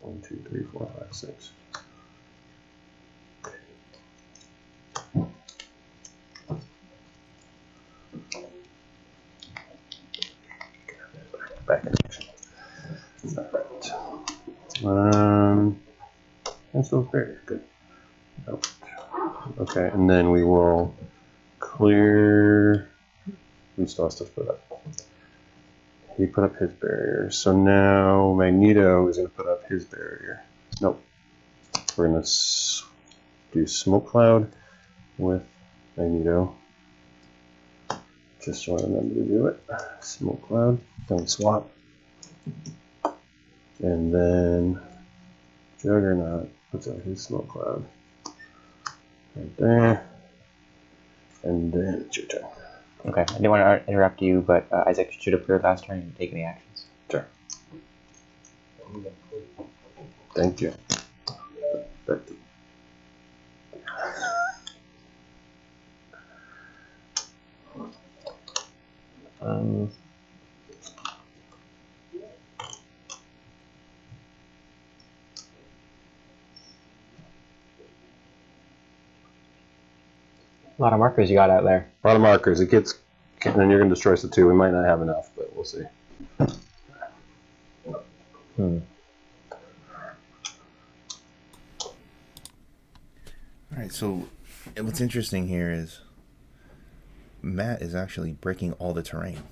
1, 2, 3, 4, 5, 6. Back in action. Alright. That's those barriers. Good. Nope. Okay, and then we will clear. We still have stuff put up. He put up his barrier. So now Magneto is going to put up his barrier. Nope. We're going to do Smoke Cloud with Magneto. Just so I remember to do it. Smoke Cloud. Don't swap. And then Juggernaut puts out his Smoke Cloud. Right there. And then it's your turn. Okay, I didn't want to interrupt you, but Isaac should have cleared last turn and take any actions. Sure. Thank you. A lot of markers you got out there. A lot of markers. It gets, and then you're going to destroy us two. We might not have enough, but we'll see. Alright, so what's interesting here is Matt is actually breaking all the terrain.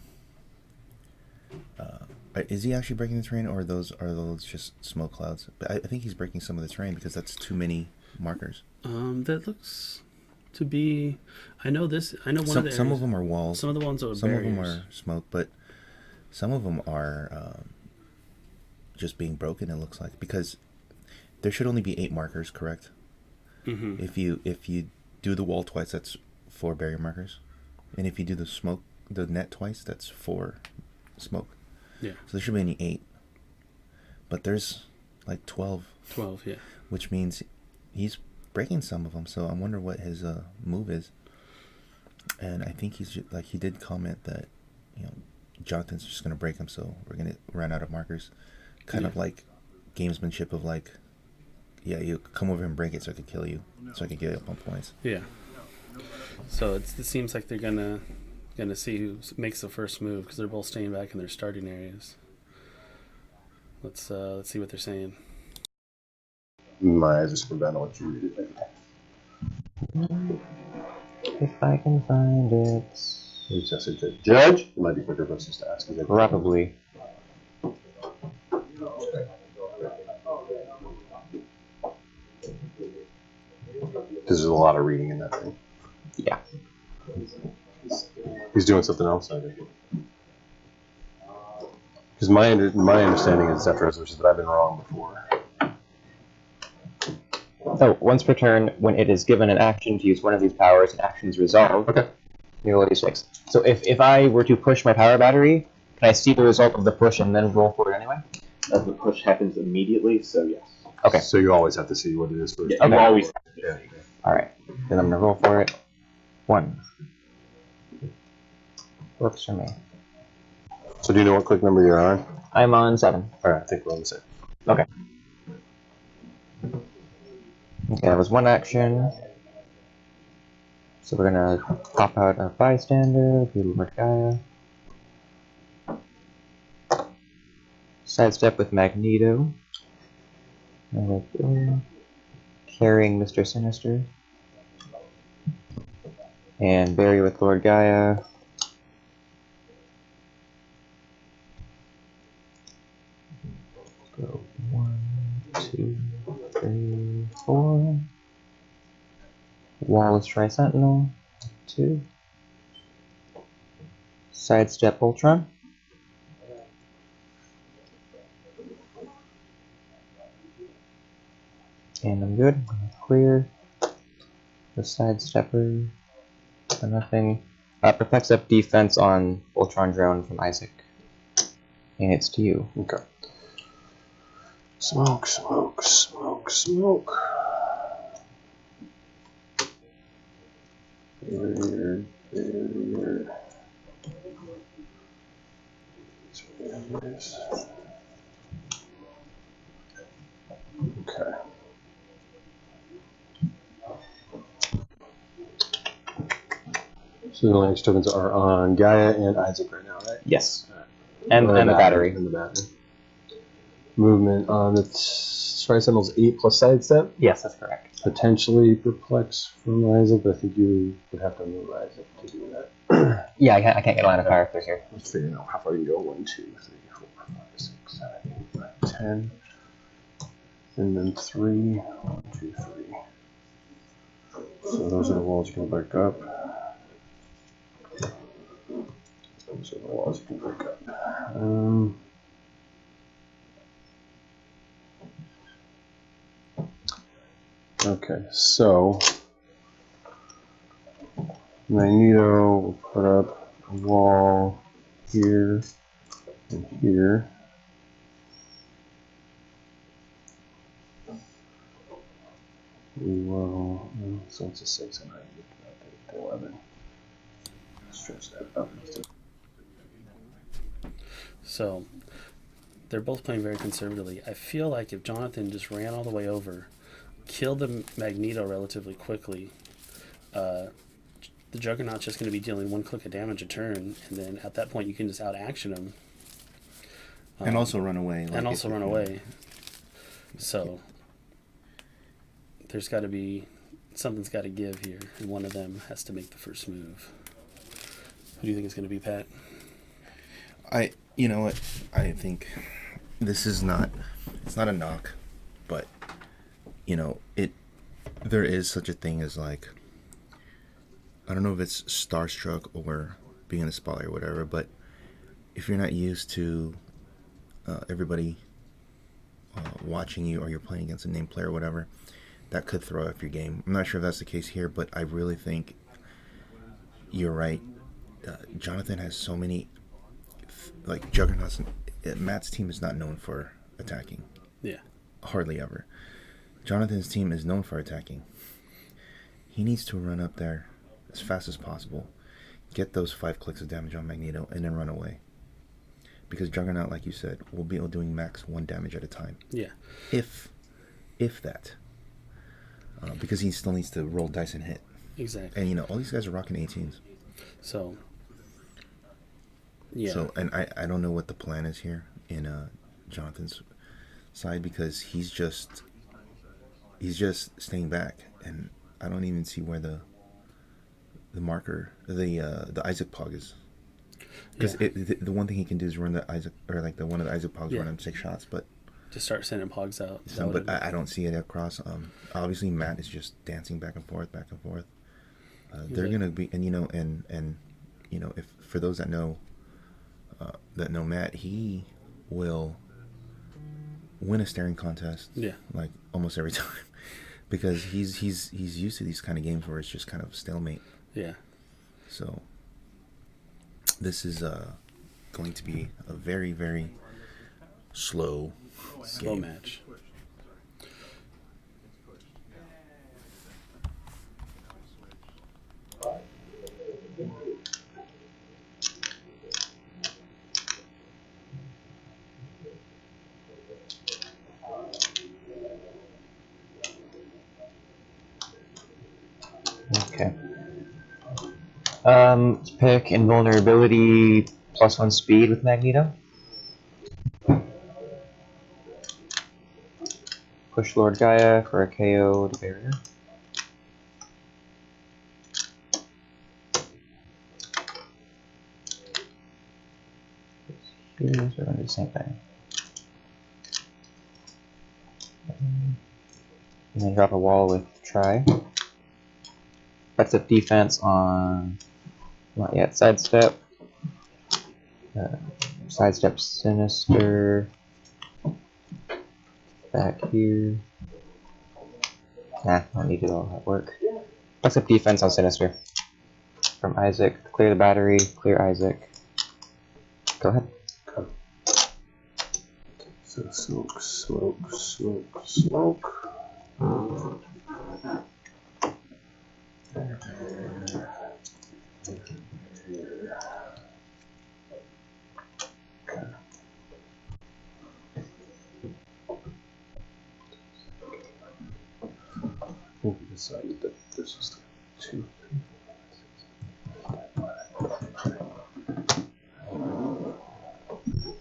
Is he actually breaking the terrain, or are those just smoke clouds? But I think he's breaking some of the terrain because that's too many markers. That looks to be. I know this. I know one of the some of them are walls. Some of the ones are some barriers. of them are smoke, but some of them are just being broken. It looks like, because there should only be 8 markers, correct? Mm-hmm. If you do the wall twice, that's 4 barrier markers, and if you do the net twice, that's 4 smoke. Yeah. So there should be only 8, but there's like 12. 12, yeah. Which means he's breaking some of them. So I wonder what his move is. And I think he's just, like, he did comment that, you know, Jonathan's just gonna break them, so we're gonna run out of markers. Kind of like gamesmanship of like, yeah, you come over and break it so I could kill you, so I could get up on points. Yeah. So it seems like they're gonna see who makes the first move, because they're both staying back in their starting areas. Let's see what they're saying. My eyes are super bad. I'll let you read it. If I can find it. Who's just a judge? It might be quicker for us just to ask. Probably. Because there's a lot of reading in that thing. Yeah. He's doing something else, I think. Because my understanding is Zephyr resolutions, but I've been wrong before. So, once per turn, when it is given an action to use one of these powers, an action is resolved. Okay. You roll d6. So if I were to push my power battery, can I see the result of the push and then roll for it anyway? The push happens immediately, so yes. Okay. So you always have to see what it is first. Yeah, you always. Yeah. Alright. Then I'm going to roll for it. 1. Works for me. So do you know what click number you're on? I'm on 7. Alright, I think we're on the same. Okay. Okay, that was one action. So we're gonna pop out a bystander, do Lord Gaia. Sidestep with Magneto. Carrying Mister Sinister. And bury with Lord Gaia. Go 1, 2, 3, 4. Wall is Tri-Sentinel. 2. Sidestep Ultron. And I'm good. I'm gonna clear the sidestepper for nothing. Perplex up defense on Ultron drone from Isaac. And it's to you. Okay. Smoke, smoke, smoke, smoke. Barrier, barrier. Barriers. So the only extra tokens are on Gaia and Isaac right now, right? Yes. Alright. And Or the battery. And the battery. Movement on the Tri-Sentinel's 8 plus sidestep. Yes, that's correct. Potentially perplex from Isaac, but I think you would have to move Isaac to do that. Yeah, I can't get a line of fire if they're here. Let's figure out how far you can go. 1, 2, 3, 4, 5, 6, 7, 8, 9, 10. And then 3. 1, 2, 3. So those are the walls you can break up. Those are the walls you can break up. Okay, so Magneto will put up a wall here and here. We will, so it's a 6 and I get to 11. Stretch that up. So they're both playing very conservatively. I feel like if Jonathan just ran all the way over, killed the Magneto relatively quickly, the Juggernaut's just going to be dealing 1 click of damage a turn, and then at that point you can just out action him. And also run away. And also run away. So there's got to be, something's got to give here, and one of them has to make the first move. Who do you think it's going to be, Pat? You know what? I think this is not, it's not a knock, but, you know, there is such a thing as, like, I don't know if it's starstruck or being in the spotlight or whatever, but if you're not used to everybody watching you, or you're playing against a named player or whatever, that could throw off your game. I'm not sure if that's the case here, but I really think you're right. Jonathan has so many, like, Juggernauts. Matt's team is not known for attacking. Yeah. Hardly ever. Jonathan's team is known for attacking. He needs to run up there as fast as possible, get those 5 clicks of damage on Magneto, and then run away. Because Juggernaut, like you said, will be doing max 1 damage at a time. Yeah. If that. Because he still needs to roll dice and hit. Exactly. And, you know, all these guys are rocking 18s. So, yeah. So, and I don't know what the plan is here in Jonathan's side, because he's just staying back, and I don't even see where the marker, the Isaac Pog is. Because the one thing he can do is run the Isaac, or like the one of the Isaac Pogs run him 6 shots, but just start sending Pogs out. So, but I don't see it across. Obviously Matt is just dancing back and forth. They're gonna be, and you know, and you know, if for those that know Matt, he will win a staring contest. Yeah. Like almost every time, because he's used to these kind of games where it's just kind of stalemate. Yeah. So this is going to be a very, very slow game. Match. Okay. Let's pick invulnerability +1 speed with Magneto. Push Lord Gaia for a KO to barrier. Here's we're going to do the same thing. And then drop a wall with Tri. That's a defense on, not yet, sidestep. Sidestep Sinister. Back here. Nah, don't need to do all that work. Flex up defense on Sinister. From Isaac. Clear the battery. Clear Isaac. Go ahead. So smoke. I think we decided that this was 2, 3, 4, 5, 6, 7, 8,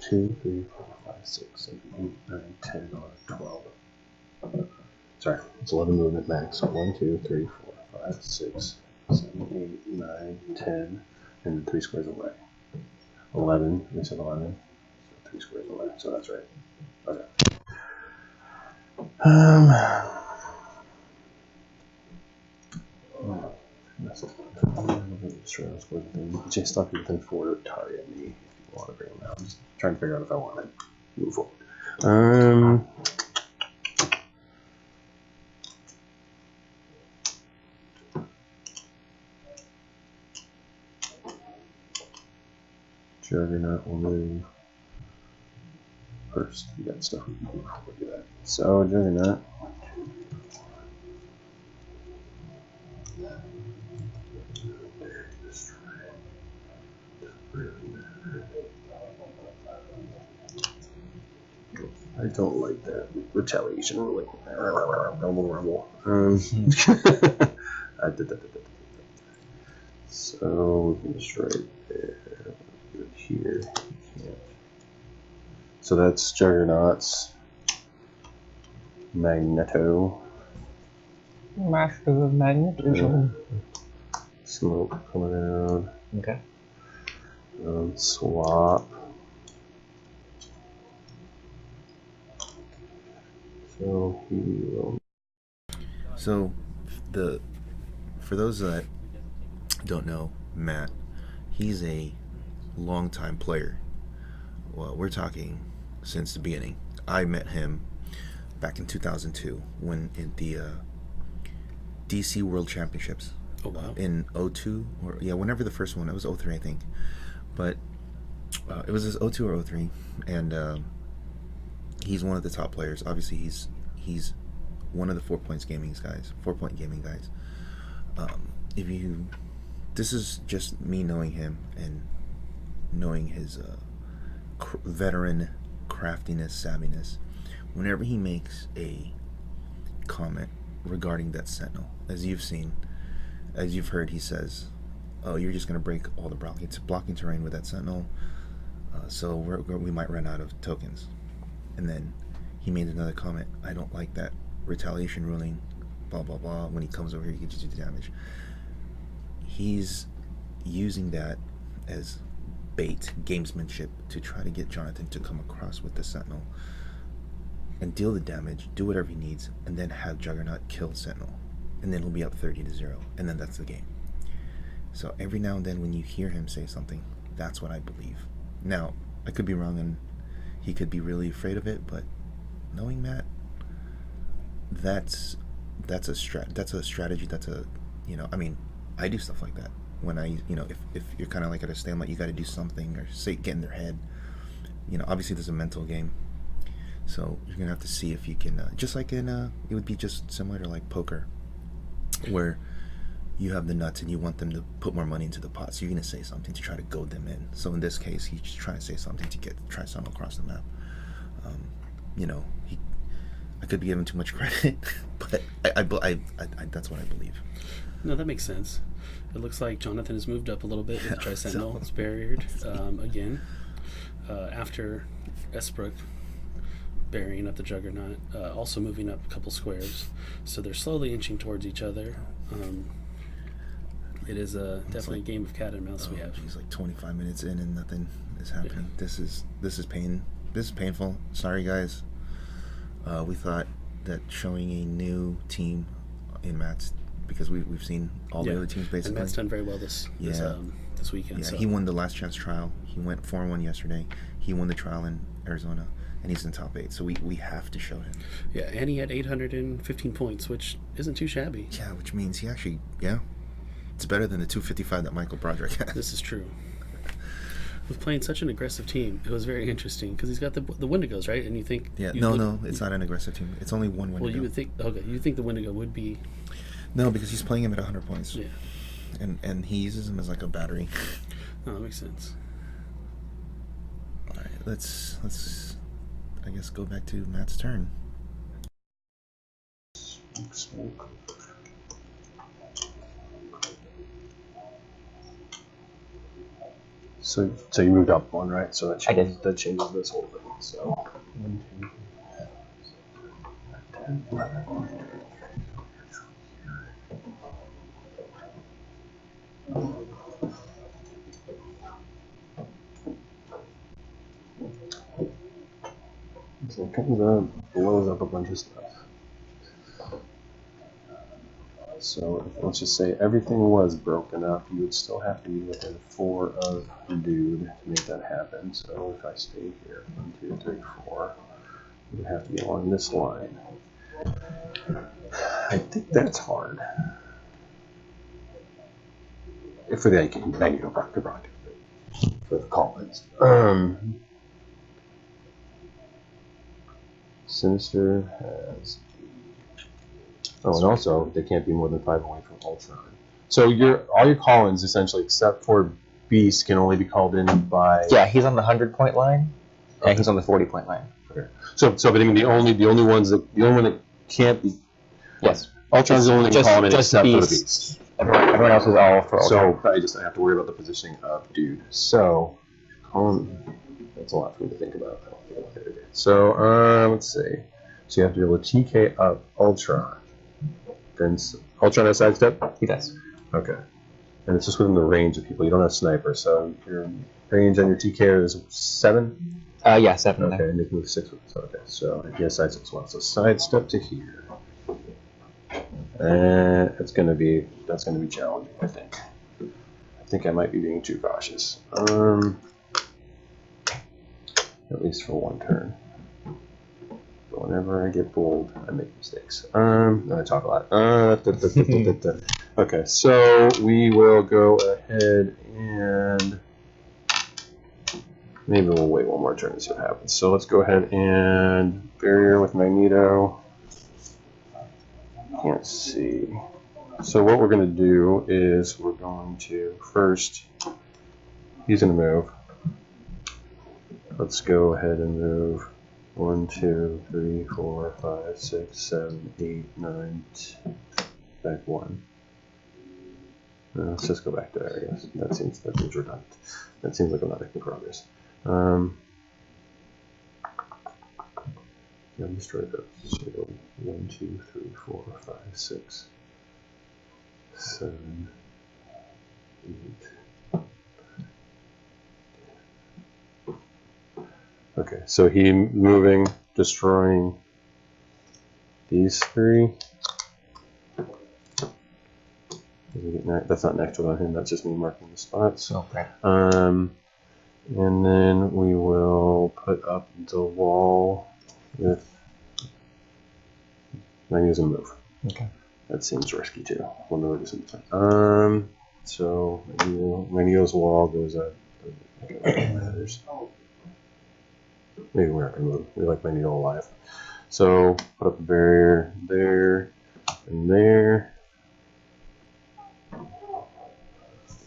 2, 3, 4, 5, 6, 7, 8, 9, 10, 11, 12. Sorry, it's 11 movement max. So 1, 2, 3, 4, 5, 6, 7, 8, 9, 10, and 3 squares away. 11. We said 11. So 3 squares away. So that's right. Okay. Just stuff within 4 to target me if you want to bring them out. Just trying to figure out if I want to move forward. Juggernaut will move first. You got stuff we can do before we do that. So Juggernaut. I don't like that retaliation ruling. Rumble. So we can destroy it there. Do it here. Can't. So that's Juggernaut's Magneto. Master of Magneto. Smoke coming out. Okay. Swap. So he will. So, for those that don't know, Matt, he's a longtime player. Well, we're talking since the beginning. I met him back in 2002 when in the DC World Championships. Oh wow! In 02 or whenever the first one. It was 03, I think. But it was this 02 or 03, and he's one of the top players. Obviously, he's one of the 4 Point gaming guys. This is just me knowing him and knowing his veteran craftiness, savviness. Whenever he makes a comment regarding that Sentinel, as you've seen, as you've heard, he says, "Oh, you're just gonna break all the blocking terrain with that Sentinel, so we might run out of tokens." And then he made another comment, "I don't like that retaliation ruling, blah blah blah. When he comes over here, he can just do the damage." He's using that as bait, gamesmanship, to try to get Jonathan to come across with the Sentinel and deal the damage, do whatever he needs, and then have Juggernaut kill Sentinel, and then he'll be up 30-0, and then that's the game. So every now and then when you hear him say something, that's what I believe. Now, I could be wrong, and he could be really afraid of it, but knowing Matt, that's a strategy. I mean, I do stuff like that when if you're kind of like at a stalemate, you got to do something or get in their head. Obviously there's a mental game, so you're gonna have to see if you can just like in it would be just similar to like poker, where you have the nuts and you want them to put more money into the pot, so you're gonna say something to try to goad them in. So in this case, he's just trying to say something to get Tri-Sentinel across the map. I could be giving too much credit, but I that's what I believe. No, that makes sense. It looks like Jonathan has moved up a little bit with Tri-Sentinel. It's barriered again after Esbrook burying up the Juggernaut, also moving up a couple squares. So they're slowly inching towards each other. It is definitely a game of cat and mouse we have. He's like 25 minutes in and nothing is happening. Yeah. This is painful. Sorry, guys. We thought that showing a new team in Matt's, because we've seen all the other teams basically. And Matt's done very well this weekend. Yeah, so. He won the last chance trial. He went 4-1 yesterday. He won the trial in Arizona, and he's in top 8. So we have to show him. Yeah, and he had 815 points, which isn't too shabby. Yeah, which means he actually, it's better than the 255 that Michael Broderick had. This is true. With playing such an aggressive team, it was very interesting because he's got the Wendigos, right? And you think... Yeah, no, it's not an aggressive team. It's only one Wendigo. Well, you would think... Okay, you think the Wendigo would be... No, because he's playing him at 100 points. Yeah. And he uses him as like a battery. Oh, that makes sense. All right, let's I guess go back to Matt's turn. Smoke. So you moved up one, right? So that I did. changes this whole thing. So 1, 2, 10, 11. So it comes up, blows up a bunch of stuff. So let's just say everything was broken up, you would still have to be within 4 of dude to make that happen. So if I stay here, 1, 2, 3, 4, you would have to be along this line. I think that's hard. If for the Magneto project, for the Collins. Sinister has. Oh, and also they can't be more than 5 away from Ultron. So all your Collins essentially, except for Beast, can only be called in by. Yeah, he's on the 100-point line, and he's on the 40-point line. Okay. So, but I mean, the only one that can't be. Yes. Ultron's the only one that can call him in except for the Beast. Everyone else is all for Ultron. So I have to worry about the positioning of dude. So, that's a lot for me to think about. So let's see. So you have to be able to TK up Ultron. Then Ultron has sidestep? He does. Okay. And it's just within the range of people. You don't have sniper, so your range on your TK is 7? Yeah, 7. Okay, and you can move 6 with this. Okay, so he has sidestep as well. So sidestep to here. And that's gonna be challenging, I think. I think I might be being too cautious. At least for one turn. But whenever I get bold, I make mistakes. I talk a lot. Okay, so we will go ahead and maybe we'll wait one more turn and see what happens. So let's go ahead and barrier with Magneto. Can't see. So what we're going to do is we're going to first, he's going to move. Let's go ahead and move 1, 2, 3, 4, 5, 6, 7, 8, 9, 10, back 1. Let's just go back there, I guess. That seems redundant. That seems like I'm not making progress. Yeah, destroy those. So 1, 2, 3, 4, 5, 6, 7, 8. Okay, so he moving, destroying these 3. That's not next to on him. That's just me marking the spots. Okay. And then we will put up the wall with. I use a move. Okay. That seems risky too. We'll know it isn't. So Magneto's wall goes up. Matters. Maybe we're not gonna move. We like Magneto alive. So put up a barrier there and there.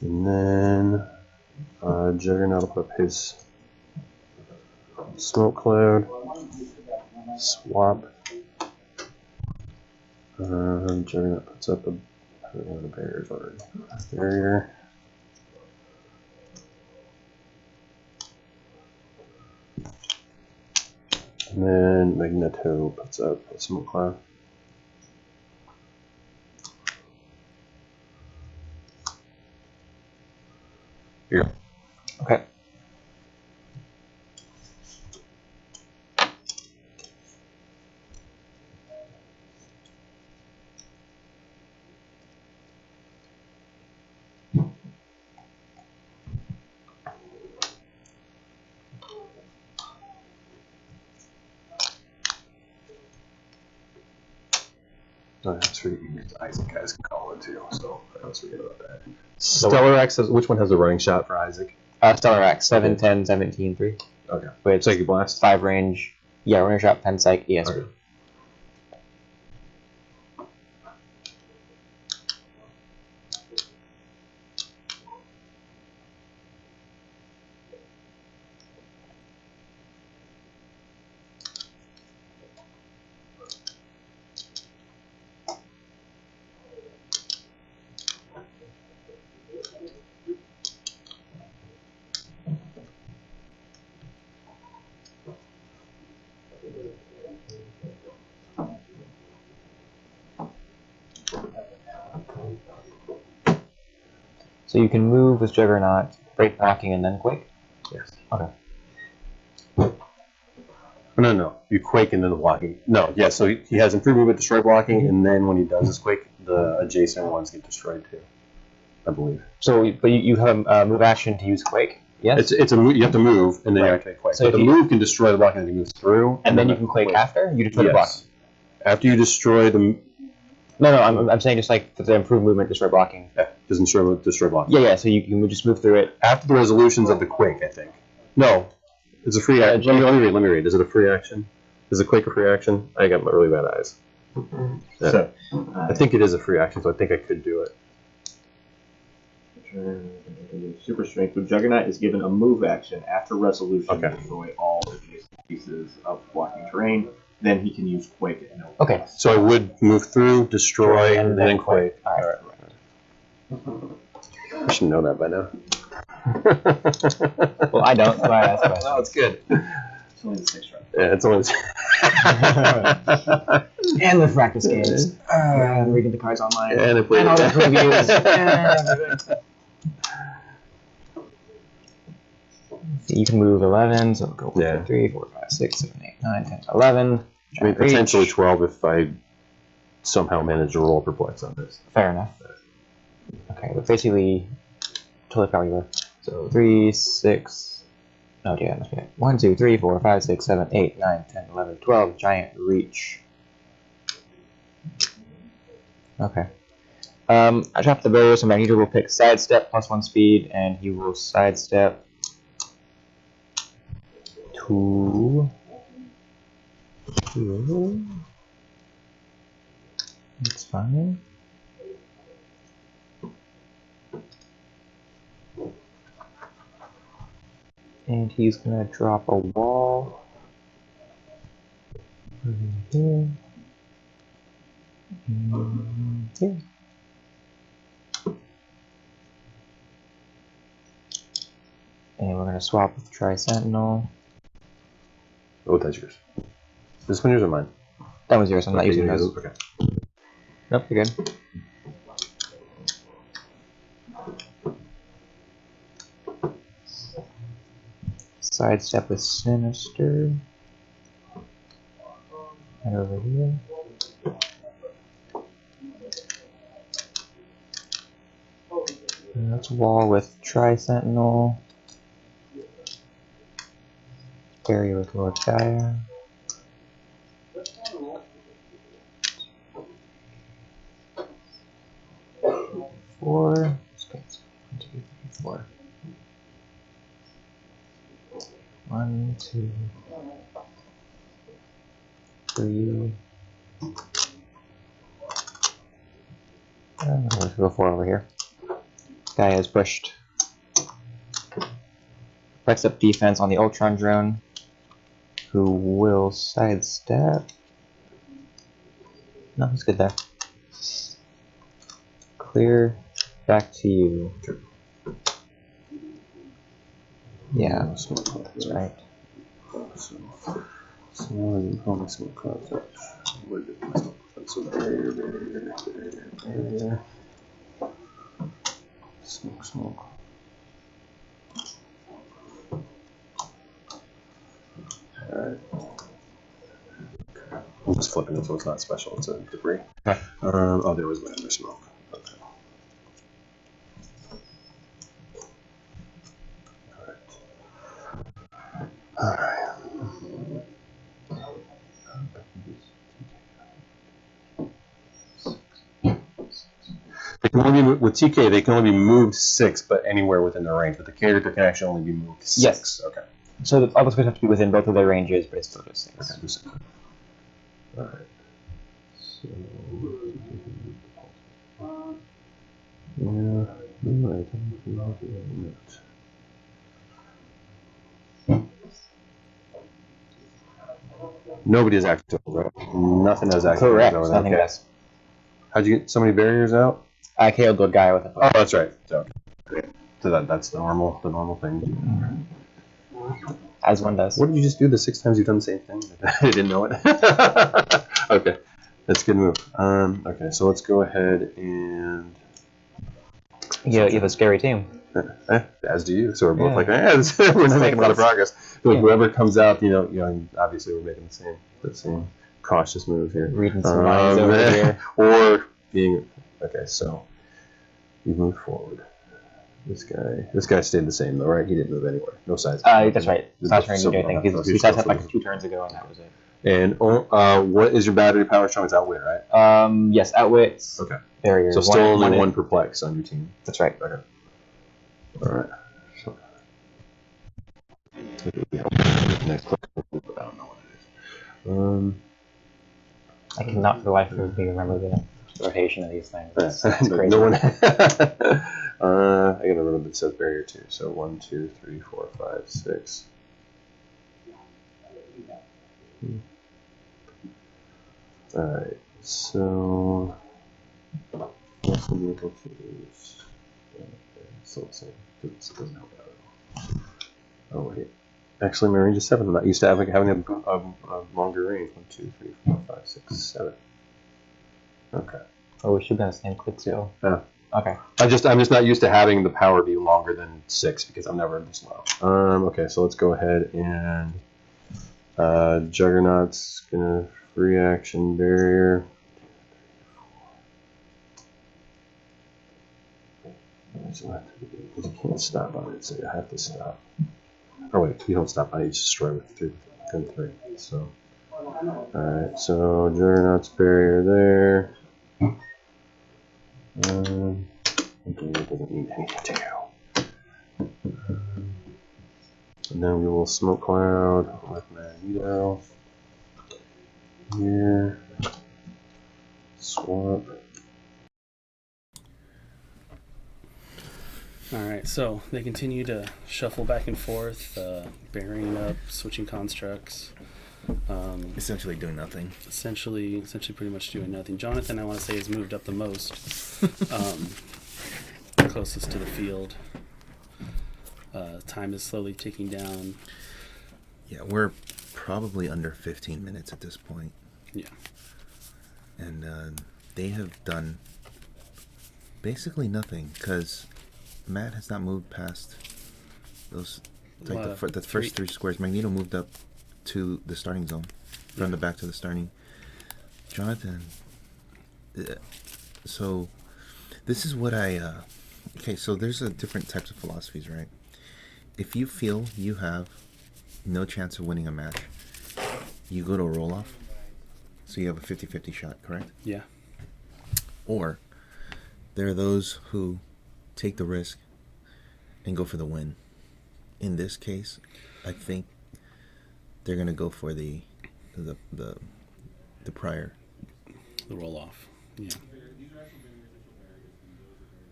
And then Juggernaut will put up his smoke cloud. Swap. Juggernaut puts up the barriers already. Barrier. And then Magneto puts up a smoke cloud. Here. Okay. That's pretty easy. Isaac guys can call it too, so I always forget about that. Stellar X has, which one has the running shot for Isaac? Stellar X, 7, 10, 17, 3. Okay. With Psychic Blast? 5 range. Yeah, runner shot, pen psych, ES. Okay. So you can move with Juggernaut, break blocking, and then Quake? Yes. Okay. No. You Quake and then the blocking. No, yeah, so he has improved movement, destroy blocking, and then when he does his Quake, the adjacent ones get destroyed too, I believe. So, but you have a move action to use Quake? Yes? You have to move, and then you activate Quake. So but the move can destroy the blocking as he moves through. And then you can Quake after? You destroy the blocking? After you destroy the... No, I'm saying just like the improved movement, destroy blocking. Yeah, doesn't destroy blocking. Yeah, so you can just move through it. After the resolutions of the Quake, I think. No, it's a free action. Let me read. Is it a free action? Is the Quake a free action? I got really bad eyes. Yeah. So, I think it is a free action, so I think I could do it. Super Strength. So Juggernaut is given a move action after resolution to Okay. destroy all adjacent pieces of blocking terrain. Then he can use Quake at no cost. Okay. So I would move through, destroy, and then Quake. Alright. I should know that by now. Well, I don't, so I asked the question. No, it's good. It's only the 6th round. Yeah, it's always. And the practice games. And reading the cards online. And I played all the previews. You can move 11, so go 1, 2, 3, 4, 5, 6, 7, 8, 9, 10, 11. I mean, potentially 12 if I somehow manage to roll perplex on this. Fair enough. Okay, but basically, totally forgot you were. So 3, 6. Oh, yeah, that must be it. 1, 2, 3, 4, 5, 6, 7, 8, 9, 10, 11, 12. Giant reach. Okay. I dropped the barrier, so Magneto will pick sidestep +1 speed, and he will sidestep to. That's fine. And he's gonna drop a wall over here. And here. And we're gonna swap with Tri-Sentinel. Oh, that's yours. This one yours or mine? That was yours, I'm not using those. Okay. Nope, you're good. Sidestep with Sinister. And over here. And that's wall with Tri-Sentinel. Barrier with Lord Gaia. Four. Okay, so 1, 2, 3, 4. 1, 2, 3. And let's go 4 over here. Guy has pushed. Flex up defense on the Ultron drone, who will sidestep. No, he's good there. Clear. Back to you. Yeah, that's right. So I didn't call my smoke contact. Where did my smoke contact? So barrier. Smoke. Alright. I'm just flipping it so it's not special, it's a debris. Okay. Oh, there was my other smoke. Okay. Alright. They can only with TK, they can only be moved 6, but anywhere within their range. But the character can actually only be moved 6. Yes. Okay. So all those guys have to be within both of their ranges, but it's still just 6. Okay. Just alright. So. Nobody is active, right? Nothing is active. Correct. Over there. Nothing Okay. else. How'd you get so many barriers out? I KO'd the guy with a Oh, that's right. Okay. So that's the normal thing. As one does. What did you just do the 6 times you've done the same thing? I didn't know it. Okay, that's a good move. Okay, so let's go ahead and You have a scary team. As do you. So we're both Yeah. like, we're not making a lot of progress. Like Yeah. whoever comes out, and obviously we're making the same cautious move here. Reading some lines over here. Or being okay. So you move forward. This guy stayed the same though, right? He didn't move anywhere. No sides. That's right. He's not trying to do anything. He sidestepped like 2 turns ago, and that was it. And what is your battery power showing? It's outwit, right? Yes, outwits. Okay. Barriers. So still only one perplex on your team. That's right. Okay. All right. So, next question. I don't know what it is. I cannot for the life of me remember the rotation of these things. It's crazy. No one. I got a little bit says barrier too. So 1, 2, 3, 4, 5, 6. All right. So what's the vehicle to use? So let's see. It doesn't help out at all. Oh wait. Actually, my range is 7. I'm not used to having a longer range. 1, 2, 3, 4, 5, 6, 7. Okay. Oh, we should be on the same click too. Yeah. Okay. I'm just not used to having the power be longer than 6 because I'm never this low. Okay, so let's go ahead and Juggernaut's gonna free action barrier. Because you can't stop on it, so you have to stop. Oh wait, you don't stop on it, you just destroy with 3 and 3. So alright, so Juggernaut's barrier there. Okay, it doesn't need anything to go. And then we will Smoke Cloud with Magneto. Here. Swap. Alright, so they continue to shuffle back and forth, burying up, switching constructs. Essentially doing nothing. Essentially pretty much doing nothing. Jonathan, I want to say, has moved up the most. Closest to the field. Time is slowly ticking down. Yeah, we're probably under 15 minutes at this point. Yeah. And they have done basically nothing because Matt has not moved past those the first 3 squares. Magneto moved up to the starting zone, from the back to the starting. Jonathan, so this is what okay, so there's different types of philosophies, right? If you feel you have no chance of winning a match, you go to a roll-off, so you have a 50-50 shot, correct? Yeah. Or there are those who take the risk and go for the win. In this case, I think they're gonna go for the prior, the roll off. Yeah.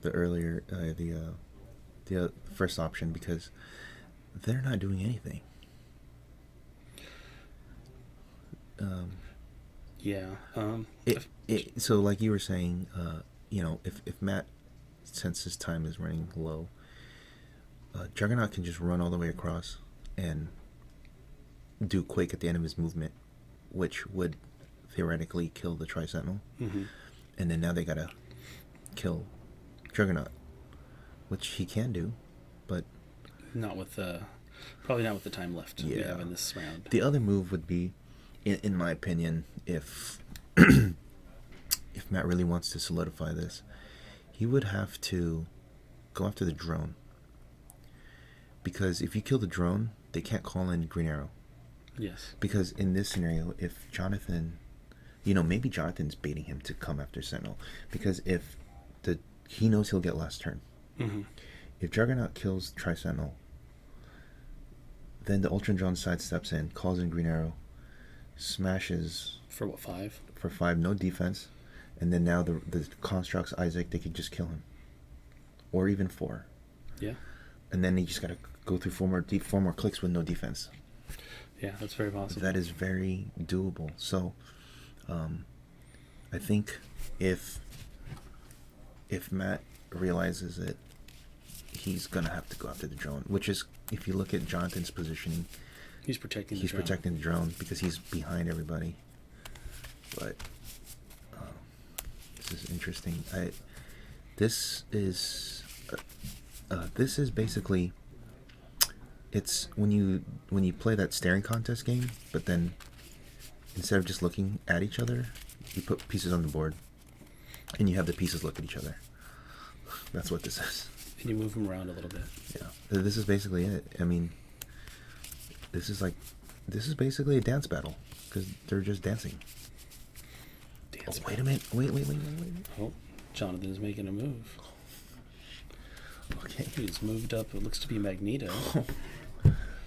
The earlier the first option, because they're not doing anything. So like you were saying, if Matt, since his time is running low, Juggernaut can just run all the way across and do Quake at the end of his movement, which would theoretically kill the Tri-Sentinel. Mm-hmm. And then now they gotta kill Juggernaut, which he can do, but probably not with the time left we have in this round. The other move would be, in my opinion, if if Matt really wants to solidify this, he would have to go after the drone. Because if you kill the drone, they can't call in Green Arrow. Yes. Because in this scenario, if Jonathan, maybe Jonathan's baiting him to come after Sentinel. Because if he knows he'll get last turn. Mm-hmm. If Juggernaut kills Tri-Sentinel, then the Ultron drone sidesteps in, calls in Green Arrow, smashes... For what, 5? For 5, no defense. And then now the constructs Isaac, they could just kill him. Or even 4. Yeah. And then he just got to go through 4 more clicks with no defense. Yeah, that's very possible. That is very doable. So, I think if Matt realizes it, he's gonna have to go after the drone. Which is, if you look at Jonathan's positioning, he's protecting the drone because he's behind everybody. But this is interesting. This is This is basically, it's when you play that staring contest game, but then instead of just looking at each other, you put pieces on the board, and you have the pieces look at each other. That's what this is. And you move them around a little bit. Yeah, this is basically it. I mean, this is basically a dance battle because they're just dancing. Wait a minute! Wait! Oh, Jonathan is making a move. Okay. He's moved up. It looks to be Magneto.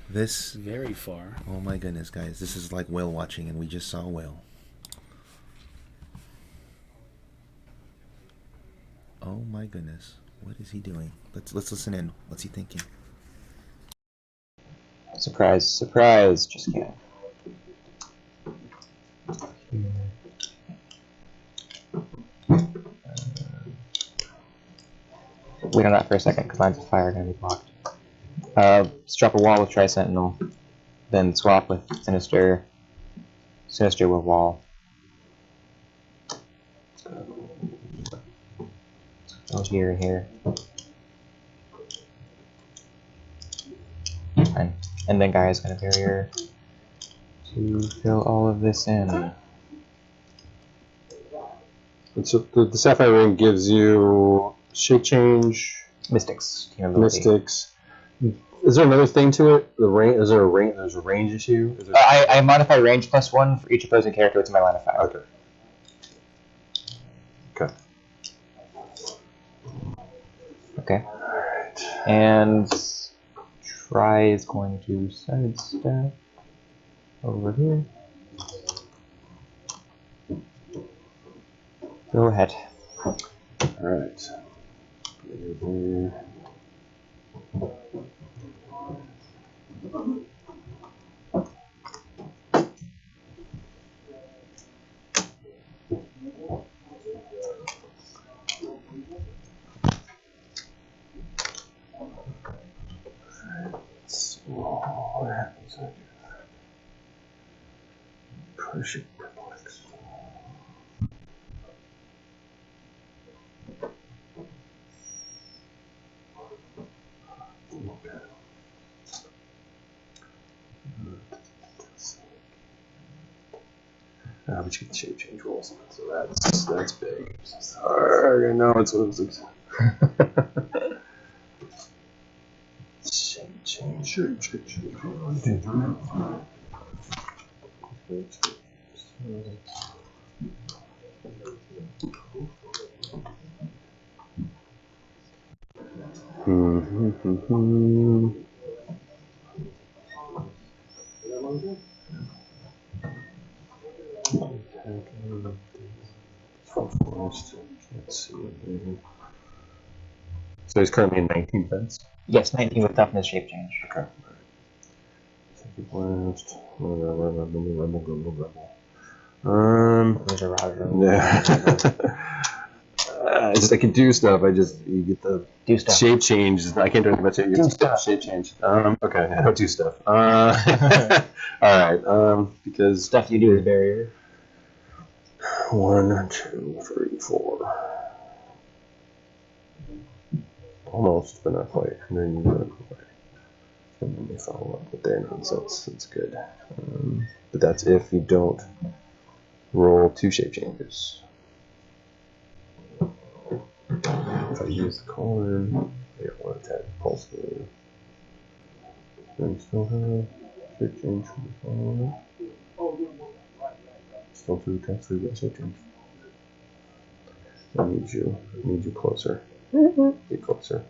This very far. Oh my goodness, guys! This is like whale watching, and we just saw a whale. Oh my goodness! What is he doing? Let's listen in. What's he thinking? Surprise! Surprise! Just kidding. Wait on that for a second, because lines of fire are going to be blocked. Strap a wall with Tri-Sentinel, then swap with Sinister. Sinister with wall. Oh, here and here. Fine. And then Gaia's got a barrier to fill all of this in. And so the Sapphire Ring gives you shape change, Mystics. Team ability. Mystics. Is there another thing to it? The range? Is there a range? There's a range issue. Is there... I modify range +1 for each opposing character within my line of fire. Okay. Okay. Okay. And Tri is going to sidestep over here. Go ahead. Alright. What happens when I do that? Push it, perplex. But you get the shape change rolls, so that's big. Sorry, I know it's what it looks like. Shape change. Let's see. So he's currently in 19 defense? Yes, 19 with toughness shape change. Okay. Blast. Rebel. There's a Roger. Yeah. I can do stuff. You get the Do stuff. shape change. I can't do anything about shape. Do stuff. Shape change. Okay, I don't do stuff. All right. Because Stuff you do is barrier. 1, 2, 3, 4. Almost, but not quite. And then you run away. And then they follow up with their nonsense. That's good. But that's if you don't roll 2 shape changes. If I use the colon, I got 1 attack pulse move. Then still have shape change from the follow up. Still 2 attacks for the shape change. I need you closer. Get closer.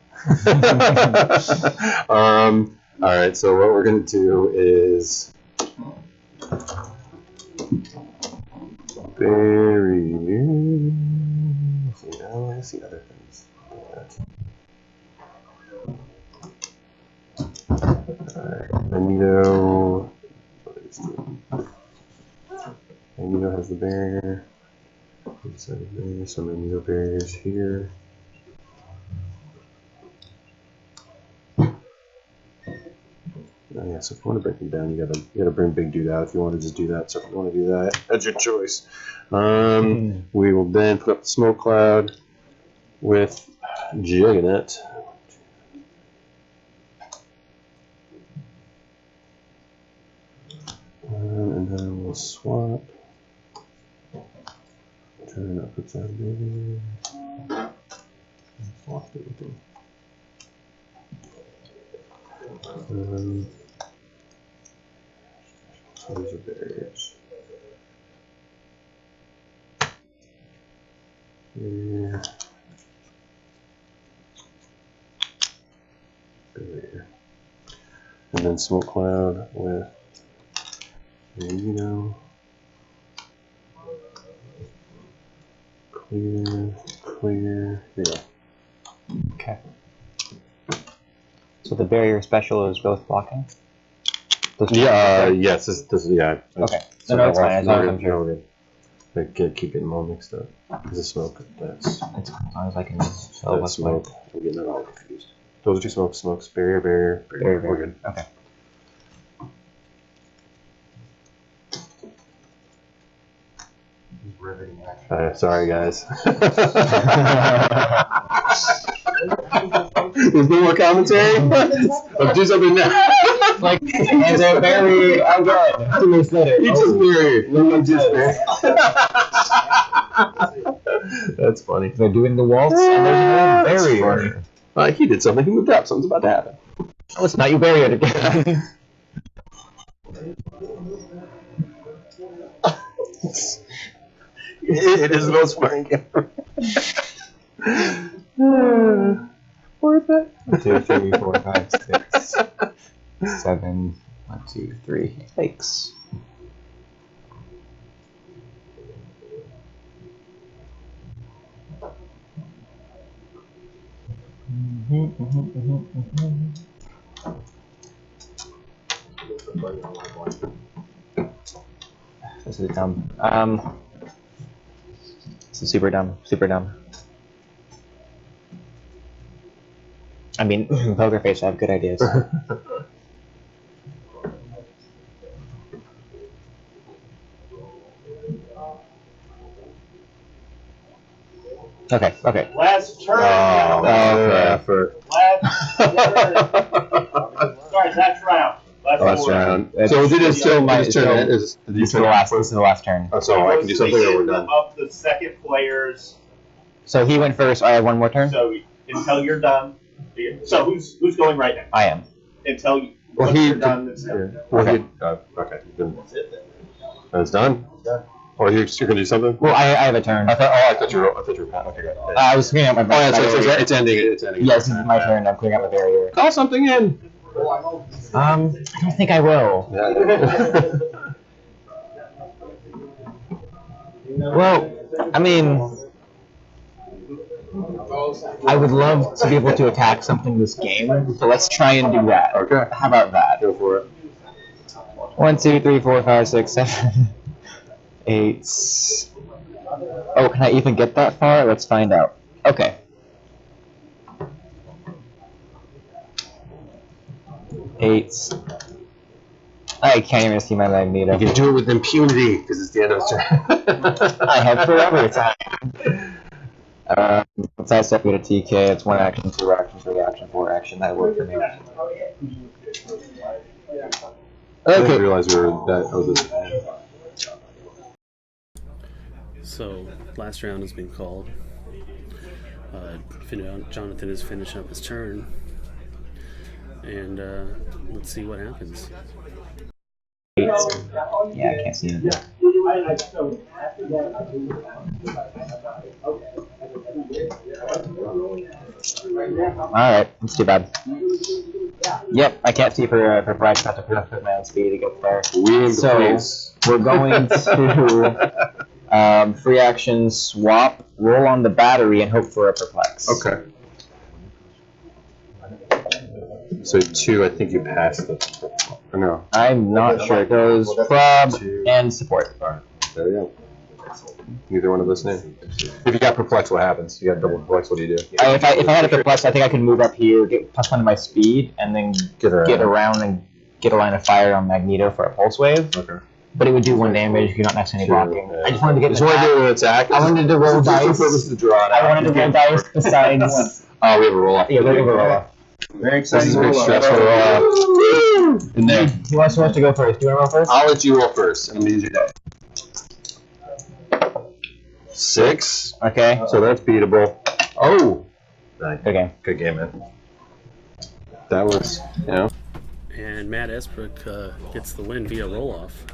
Alright, so what we're going to do is bury. I see other things. Alright, Magneto. Magneto has the barrier. So Magneto barriers here. Oh, yeah, so if you want to break them down, you gotta bring Big Dude out if you want to just do that. So if you want to do that, that's your choice. We will then put up the smoke cloud with Juggernaut. we'll swap. Try to not put that in. Swap everything. So these are barriers. Yeah. Barrier. And then smoke cloud with Magneto. Clear. Yeah. Okay. So the barrier special is both blocking? Yes, this yeah. Okay. No, it's fine. As long as I'm sure. I keep getting them all mixed up. The smoke, that's It's fine, as long as I can tell that's what's smoke. what. I'm getting that all confused. Those are two smokes. Barrier. Barrier. We're good. Okay. Sorry, guys. There's no more commentary? Let's do something now. Like, and they're very, I'm good. 2 minutes later. You just That's funny. They're doing the waltz, and there's a barrier. He did something. He moved up. Something's about to happen. Oh, it's not you barrier again. It is the most funny game. Worth it. 2, 3, 4, 5, 6, 7. 1, 2, 3. Thanks. This is dumb. This is super dumb. Super dumb. I mean, poker face, I have good ideas. Okay. Last turn. For Last turn. Sorry, next round. last round. It's- So did it it's still my- his turn? Is This is the last turn. Oh, so I can do something or we're done. Of the second players, So he went first. I have one more turn. so until you're done. So who's going right now? I am. Until you, Well, once he you're done. did- It's Well, Okay. okay. Then it's done. Or you're gonna do something? Well, I have a turn. I thought you were. Okay, good. I was cleaning up my Oh, yeah, so barrier. it's ending. It's ending. Yes, this is my turn. I'm clearing up my barrier. Call something in. I don't think I will. Yeah. Well, I mean, I would love to be able to attack something this game, so let's try and do that. Okay. How about that? Go for it. 1, 2, 3, 4, 5, 6, 7, 8. Oh, can I even get that far? Let's find out. Okay. 8. I can't even see my Magneto. You can do it with impunity because it's the end of the turn. I have forever time. Let's I step with a TK. It's 1 action, 2 action, 3 action, 4 action. That worked for me. I didn't Okay. realize we were that. Oh, this. So, last round has been called. Jonathan is finishing up his turn. And let's see what happens. 8. Yeah, I can't see it. Alright, that's too bad. Yep, I can't see for Bryce, I have to put my own speed to get there. So, we're going to free action, swap, roll on the battery, and hope for a perplex. Okay. So 2, I think you passed the. Or no. I'm not sure. It goes prob and support. Alright, there you go. Neither one of us knew. If you got perplexed, what happens? You got double perplexed, what do you do? If I had a perplex, I think I could move up here, get +1 to my speed, and then get around and get a line of fire on Magneto for a pulse wave. Okay. But it would do 1 damage if you're not next to any blocking. Yeah. I just wanted to get Just want to do an attack. I wanted to roll dice. Purpose to draw it out. I wanted to roll dice besides. Oh, we have a roll off. Yeah, we'll roll off. Very exciting. This is very stressful. In there. Who wants to go first? Do you want to roll first? I'll let you roll first. I'm gonna use your die. 6. Okay. So that's beatable. Oh! Nice. Good game. Good game, man. That was, And Matt Esbrook gets the win via roll-off.